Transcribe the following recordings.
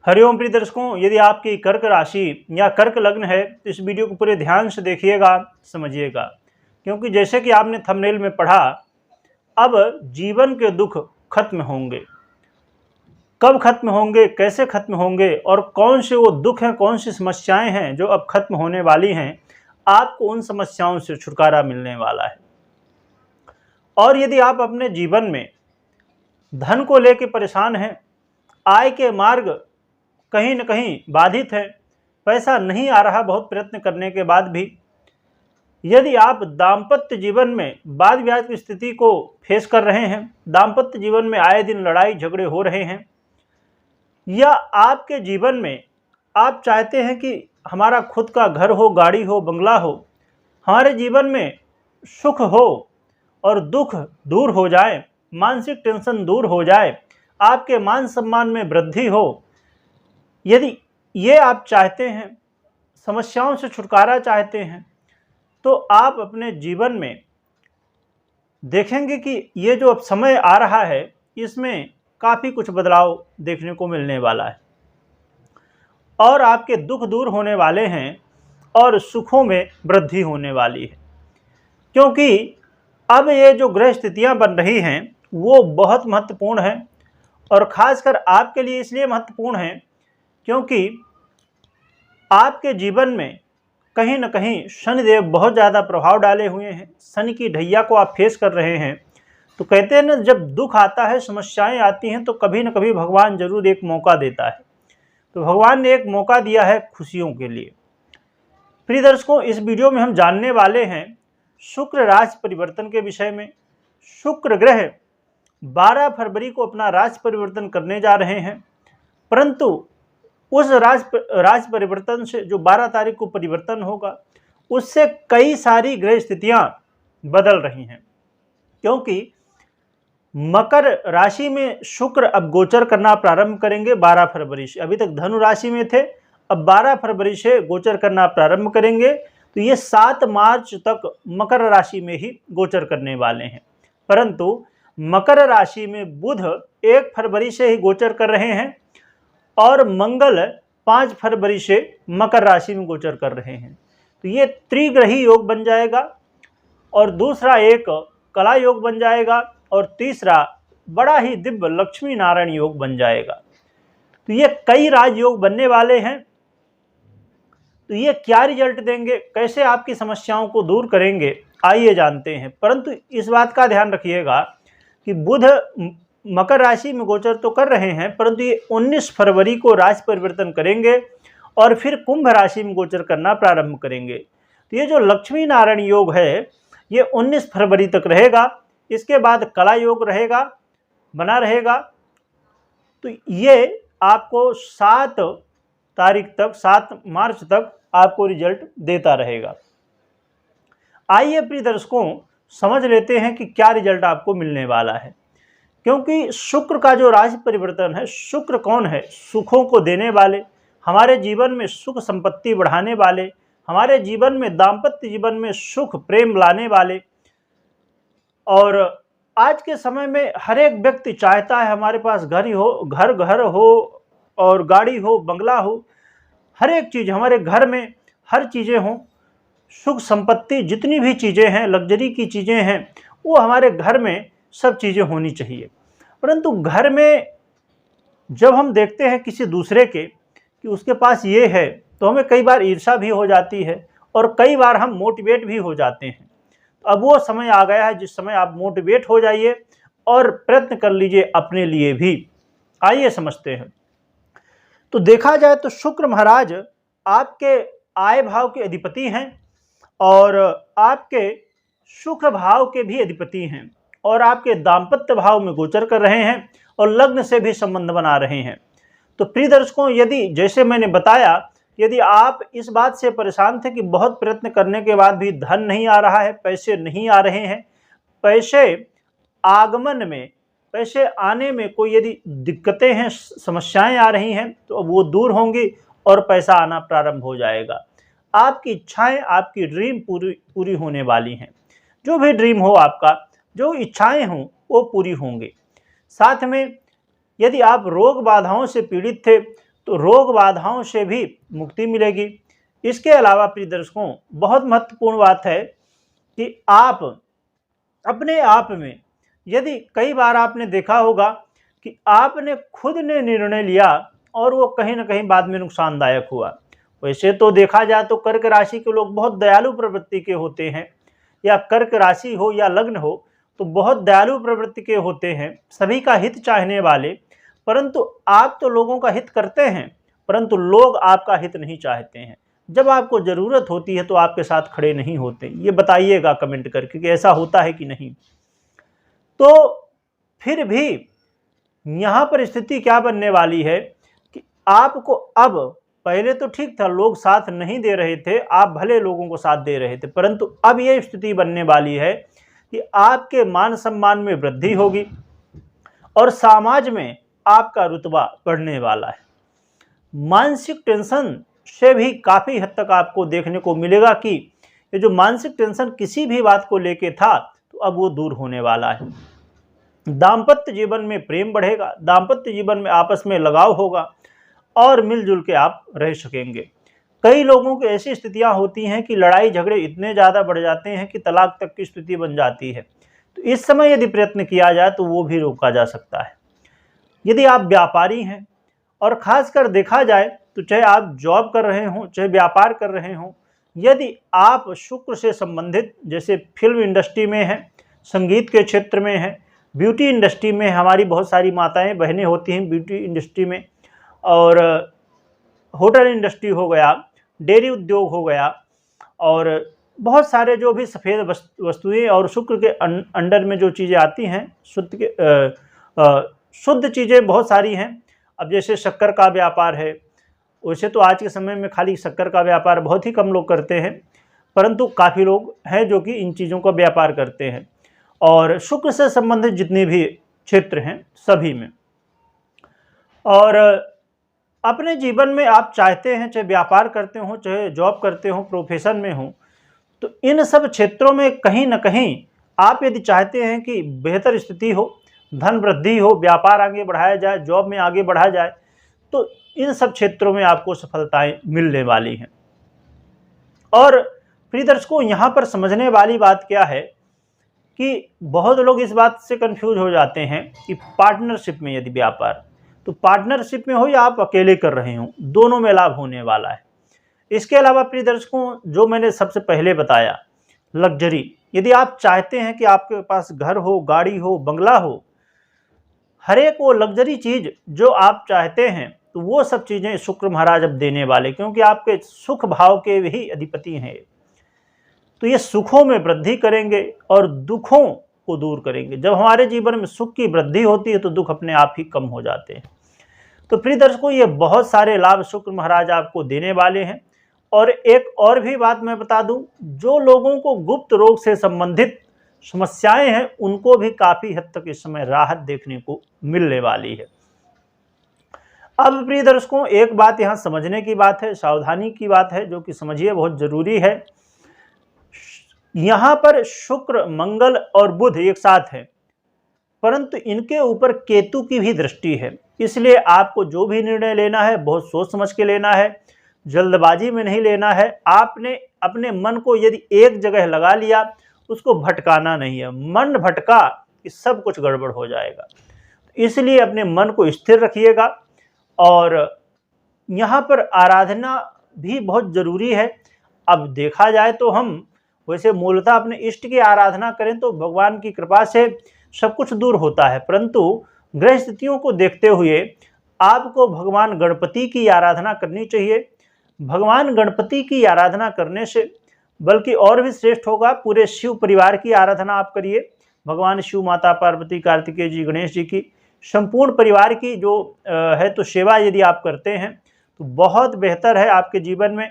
हरिओम प्रिय दर्शकों, यदि आपकी कर्क राशि या कर्क लग्न है तो इस वीडियो को पूरे ध्यान से देखिएगा, समझिएगा। क्योंकि जैसे कि आपने थंबनेल में पढ़ा, अब जीवन के दुख खत्म होंगे। कब खत्म होंगे, कैसे खत्म होंगे और कौन से वो दुख हैं, कौन सी समस्याएं हैं जो अब खत्म होने वाली हैं, आपको उन समस्याओं से छुटकारा मिलने वाला है। और यदि आप अपने जीवन में धन को लेकर परेशान हैं, आय के मार्ग कहीं न कहीं बाधित है, पैसा नहीं आ रहा बहुत प्रयत्न करने के बाद भी, यदि आप दाम्पत्य जीवन में वाद विवाद की स्थिति को फेस कर रहे हैं, दाम्पत्य जीवन में आए दिन लड़ाई झगड़े हो रहे हैं, या आपके जीवन में आप चाहते हैं कि हमारा खुद का घर हो, गाड़ी हो, बंगला हो, हमारे जीवन में सुख हो और दुख दूर हो जाए, मानसिक टेंशन दूर हो जाए, आपके मान सम्मान में वृद्धि हो, यदि ये आप चाहते हैं, समस्याओं से छुटकारा चाहते हैं, तो आप अपने जीवन में देखेंगे कि ये जो अब समय आ रहा है, इसमें काफ़ी कुछ बदलाव देखने को मिलने वाला है और आपके दुख दूर होने वाले हैं और सुखों में वृद्धि होने वाली है। क्योंकि अब ये जो ग्रह स्थितियाँ बन रही हैं वो बहुत महत्वपूर्ण हैं और ख़ासकर आपके लिए इसलिए महत्वपूर्ण हैं क्योंकि आपके जीवन में कहीं न कहीं शनिदेव बहुत ज़्यादा प्रभाव डाले हुए हैं। शनि की ढैया को आप फेस कर रहे हैं। तो कहते हैं ना, जब दुख आता है, समस्याएं आती हैं, तो कभी न कभी भगवान जरूर एक मौका देता है। तो भगवान ने एक मौका दिया है खुशियों के लिए। प्रिय दर्शकों, इस वीडियो में हम जानने वाले हैं शुक्र राशि परिवर्तन के विषय में। शुक्र ग्रह 12 फरवरी को अपना राशि परिवर्तन करने जा रहे हैं, परंतु उस राशि परिवर्तन से जो 12 तारीख को परिवर्तन होगा, उससे कई सारी ग्रह स्थितियां बदल रही हैं। क्योंकि मकर राशि में शुक्र अब गोचर करना प्रारंभ करेंगे 12 फरवरी से। अभी तक धनु राशि में थे, अब 12 फरवरी से गोचर करना प्रारंभ करेंगे। तो ये 7 मार्च तक मकर राशि में ही गोचर करने वाले हैं। परंतु मकर राशि में बुध 1 फरवरी से ही गोचर कर रहे हैं और मंगल 5 फरवरी से मकर राशि में गोचर कर रहे हैं। तो ये त्रिग्रही योग बन जाएगा और दूसरा एक कला योग बन जाएगा और तीसरा बड़ा ही दिव्य लक्ष्मी नारायण योग बन जाएगा। तो ये कई राजयोग बनने वाले हैं। तो ये क्या रिजल्ट देंगे, कैसे आपकी समस्याओं को दूर करेंगे, आइए जानते हैं। परंतु इस बात का ध्यान रखिएगा कि बुध मकर राशि में गोचर तो कर रहे हैं, परंतु ये 19 फरवरी को राशि परिवर्तन करेंगे और फिर कुंभ राशि में गोचर करना प्रारंभ करेंगे। तो ये जो लक्ष्मी नारायण योग है ये 19 फरवरी तक रहेगा। इसके बाद कला योग रहेगा, बना रहेगा। तो ये आपको 7 तारीख तक, 7 मार्च तक आपको रिजल्ट देता रहेगा। आइए प्रिय दर्शकों, समझ लेते हैं कि क्या रिजल्ट आपको मिलने वाला है। क्योंकि शुक्र का जो राशि परिवर्तन है, शुक्र कौन है? सुखों को देने वाले, हमारे जीवन में सुख संपत्ति बढ़ाने वाले, हमारे जीवन में दाम्पत्य जीवन में सुख प्रेम लाने वाले। और आज के समय में हर एक व्यक्ति चाहता है हमारे पास घर ही हो, घर हो और गाड़ी हो, बंगला हो, हर एक चीज़ हमारे घर में, हर चीज़ें हों, सुख संपत्ति जितनी भी चीज़ें हैं, लग्जरी की चीज़ें हैं, वो हमारे घर में सब चीज़ें होनी चाहिए। परंतु घर में जब हम देखते हैं किसी दूसरे के कि उसके पास ये है, तो हमें कई बार ईर्ष्या भी हो जाती है और कई बार हम मोटिवेट भी हो जाते हैं। तो अब वो समय आ गया है जिस समय आप मोटिवेट हो जाइए और प्रयत्न कर लीजिए अपने लिए भी। आइए समझते हैं। तो देखा जाए तो शुक्र महाराज आपके आय भाव के अधिपति हैं और आपके सुख भाव के भी अधिपति हैं और आपके दाम्पत्य भाव में गोचर कर रहे हैं और लग्न से भी संबंध बना रहे हैं। तो प्रिय दर्शकों, यदि जैसे मैंने बताया, यदि आप इस बात से परेशान थे कि बहुत प्रयत्न करने के बाद भी धन नहीं आ रहा है, पैसे नहीं आ रहे हैं, पैसे आगमन में, पैसे आने में कोई यदि दिक्कतें हैं, समस्याएं आ रही हैं, तो वो दूर होंगी और पैसा आना प्रारंभ हो जाएगा। आपकी इच्छाएं, आपकी ड्रीम पूरी होने वाली हैं। जो भी ड्रीम हो आपका, जो इच्छाएं हों, वो पूरी होंगी। साथ में यदि आप रोग बाधाओं से पीड़ित थे तो रोग बाधाओं से भी मुक्ति मिलेगी। इसके अलावा प्रिय दर्शकों, बहुत महत्वपूर्ण बात है कि आप अपने आप में, यदि कई बार आपने देखा होगा कि आपने खुद ने निर्णय लिया और वो कहीं ना कहीं बाद में नुकसानदायक हुआ। वैसे तो देखा जाए तो कर्क राशि के लोग बहुत दयालु प्रवृत्ति के होते हैं, या कर्क राशि हो या लग्न हो तो बहुत दयालु प्रवृत्ति के होते हैं, सभी का हित चाहने वाले। परंतु आप तो लोगों का हित करते हैं, परंतु लोग आपका हित नहीं चाहते हैं। जब आपको ज़रूरत होती है तो आपके साथ खड़े नहीं होते। ये बताइएगा कमेंट करके कि ऐसा होता है कि नहीं। तो फिर भी यहाँ पर स्थिति क्या बनने वाली है कि आपको अब, पहले तो ठीक था, लोग साथ नहीं दे रहे थे, आप भले लोगों को साथ दे रहे थे, परंतु अब ये स्थिति बनने वाली है कि आपके मान सम्मान में वृद्धि होगी और समाज में आपका रुतबा बढ़ने वाला है। मानसिक टेंशन से भी काफ़ी हद तक आपको देखने को मिलेगा कि ये जो मानसिक टेंशन किसी भी बात को लेके था तो अब वो दूर होने वाला है। दाम्पत्य जीवन में प्रेम बढ़ेगा, दाम्पत्य जीवन में आपस में लगाव होगा और मिलजुल के आप रह सकेंगे। कई लोगों की ऐसी स्थितियां होती हैं कि लड़ाई झगड़े इतने ज़्यादा बढ़ जाते हैं कि तलाक तक की स्थिति बन जाती है। तो इस समय यदि प्रयत्न किया जाए तो वो भी रोका जा सकता है। यदि आप व्यापारी हैं, और ख़ासकर देखा जाए तो चाहे आप जॉब कर रहे हों चाहे व्यापार कर रहे हों, यदि आप शुक्र से संबंधित, जैसे फिल्म इंडस्ट्री में हैं, संगीत के क्षेत्र में हैं, ब्यूटी इंडस्ट्री में हमारी बहुत सारी माताएं बहनें होती हैं ब्यूटी इंडस्ट्री में, और होटल इंडस्ट्री हो गया, डेयरी उद्योग हो गया, और बहुत सारे जो भी सफ़ेद वस्तुएं और शुक्र के अंडर में जो चीज़ें आती हैं, शुद्ध चीज़ें बहुत सारी हैं। अब जैसे शक्कर का व्यापार है, वैसे तो आज के समय में खाली शक्कर का व्यापार बहुत ही कम लोग करते हैं, परंतु काफ़ी लोग हैं जो कि इन चीज़ों का व्यापार करते हैं। और शुक्र से संबंधित जितने भी क्षेत्र हैं सभी में, और अपने जीवन में आप चाहते हैं, चाहे व्यापार करते हो, चाहे जॉब करते हो, प्रोफेशन में हो, तो इन सब क्षेत्रों में कहीं ना कहीं आप यदि चाहते हैं कि बेहतर स्थिति हो, धन वृद्धि हो, व्यापार आगे बढ़ाया जाए, जॉब में आगे बढ़ाया जाए, तो इन सब क्षेत्रों में आपको सफलताएं मिलने वाली हैं। और प्रिय दर्शकों, यहाँ पर समझने वाली बात क्या है कि बहुत लोग इस बात से कंफ्यूज हो जाते हैं कि पार्टनरशिप में यदि व्यापार, तो पार्टनरशिप में हो या आप अकेले कर रहे हो, दोनों में लाभ होने वाला है। इसके अलावा प्रिय दर्शकों, जो मैंने सबसे पहले बताया, लग्जरी, यदि आप चाहते हैं कि आपके पास घर हो, गाड़ी हो, बंगला हो, हर एक वो लग्जरी चीज़ जो आप चाहते हैं, तो वो सब चीज़ें शुक्र महाराज अब देने वाले, क्योंकि आपके सुख भाव के भी अधिपति हैं। तो ये सुखों में वृद्धि करेंगे और दुखों को दूर करेंगे। जब हमारे जीवन में सुख की वृद्धि होती है तो दुख अपने आप ही कम हो जाते हैं। तो प्रिय दर्शकों, ये बहुत सारे लाभ शुक्र महाराज आपको देने वाले हैं। और एक और भी बात मैं बता दूं, जो लोगों को गुप्त रोग से संबंधित समस्याएं हैं, उनको भी काफ़ी हद तक इस समय राहत देखने को मिलने वाली है। अब प्रिय दर्शकों, एक बात यहाँ समझने की बात है, सावधानी की बात है, जो कि समझिए बहुत ज़रूरी है। यहाँ पर शुक्र, मंगल और बुध एक साथ हैं, परंतु इनके ऊपर केतु की भी दृष्टि है। इसलिए आपको जो भी निर्णय लेना है बहुत सोच समझ के लेना है, जल्दबाजी में नहीं लेना है। आपने अपने मन को यदि एक जगह लगा लिया, उसको भटकाना नहीं है। मन भटका कि सब कुछ गड़बड़ हो जाएगा। इसलिए अपने मन को स्थिर रखिएगा। और यहाँ पर आराधना भी बहुत ज़रूरी है। अब देखा जाए तो हम वैसे मूलतः अपने इष्ट की आराधना करें तो भगवान की कृपा से सब कुछ दूर होता है, परंतु ग्रह स्थितियों को देखते हुए आपको भगवान गणपति की आराधना करनी चाहिए। भगवान गणपति की आराधना करने से बल्कि और भी श्रेष्ठ होगा, पूरे शिव परिवार की आराधना आप करिए। भगवान शिव, माता पार्वती, कार्तिकेय जी, गणेश जी की, संपूर्ण परिवार की जो है तो सेवा यदि आप करते हैं तो बहुत बेहतर है आपके जीवन में।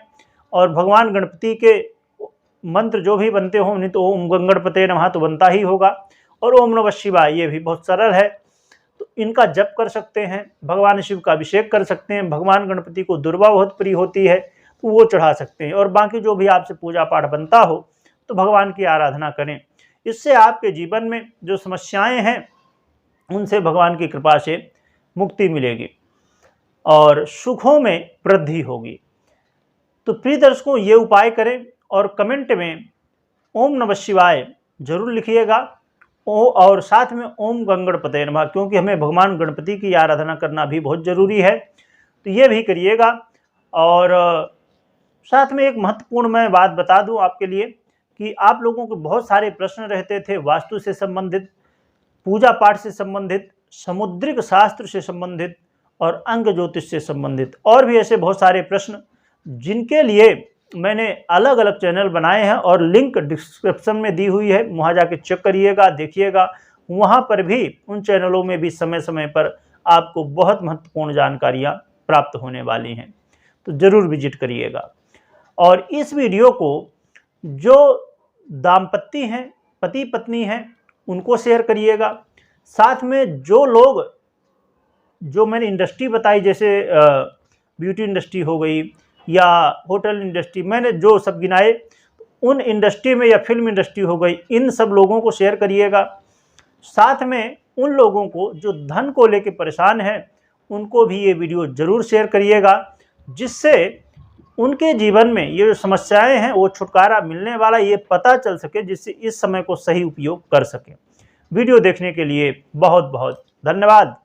और भगवान गणपति के मंत्र जो भी बनते हों, नहीं तो ओम गणपते नमः तो बनता ही होगा, और ओम नमः शिवाय ये भी बहुत सरल है, तो इनका जप कर सकते हैं। भगवान शिव का अभिषेक कर सकते हैं। भगवान गणपति को दुर्वा बहुत प्रिय होती है तो वो चढ़ा सकते हैं। और बाकी जो भी आपसे पूजा पाठ बनता हो तो भगवान की आराधना करें। इससे आपके जीवन में जो समस्याएं हैं उनसे भगवान की कृपा से मुक्ति मिलेगी। और सुखों में वृद्धि होगी। तो प्रिय दर्शकों, ये उपाय करें और कमेंट में ओम नमः शिवाय जरूर लिखिएगा और साथ में ओम गंगणपते नमः, क्योंकि हमें भगवान गणपति की आराधना करना भी बहुत जरूरी है, तो ये भी करिएगा। और साथ में एक महत्वपूर्ण मैं बात बता दूं आपके लिए कि आप लोगों को बहुत सारे प्रश्न रहते थे वास्तु से संबंधित, पूजा पाठ से संबंधित, समुद्रिक शास्त्र से संबंधित और अंग ज्योतिष से संबंधित, और भी ऐसे बहुत सारे प्रश्न जिनके लिए मैंने अलग अलग चैनल बनाए हैं और लिंक डिस्क्रिप्शन में दी हुई है, वहाँ जाके चेक करिएगा, देखिएगा। वहाँ पर भी उन चैनलों में भी समय समय पर आपको बहुत महत्वपूर्ण जानकारियाँ प्राप्त होने वाली हैं, तो ज़रूर विजिट करिएगा। और इस वीडियो को जो दाम्पत्य हैं, पति पत्नी हैं, उनको शेयर करिएगा। साथ में जो लोग, जो मैंने इंडस्ट्री बताई, जैसे ब्यूटी इंडस्ट्री हो गई या होटल इंडस्ट्री, मैंने जो सब गिनाए, उन इंडस्ट्री में, या फिल्म इंडस्ट्री हो गई, इन सब लोगों को शेयर करिएगा। साथ में उन लोगों को जो धन को लेकर परेशान हैं, उनको भी ये वीडियो ज़रूर शेयर करिएगा, जिससे उनके जीवन में ये जो समस्याएं हैं वो छुटकारा मिलने वाला ये पता चल सके, जिससे इस समय को सही उपयोग कर सकें। वीडियो देखने के लिए बहुत बहुत धन्यवाद।